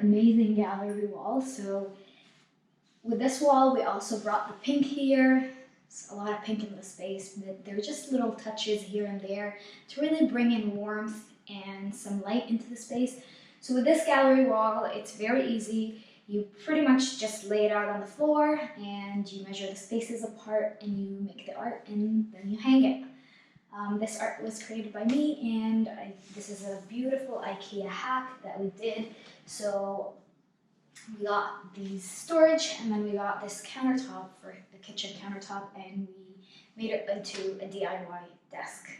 amazing gallery wall. So with this wall, we also brought the pink here. It's a lot of pink in the space, but there are just little touches here and there to really bring in warmth and some light into the space. So with this gallery wall, it's very easy. You pretty much just lay it out on the floor and you measure the spaces apart and you make the art and then you hang it. This art was created by me, and this is a beautiful IKEA hack that we did. So we got these storage, and then we got this countertop for the kitchen countertop, and we made it into a DIY desk.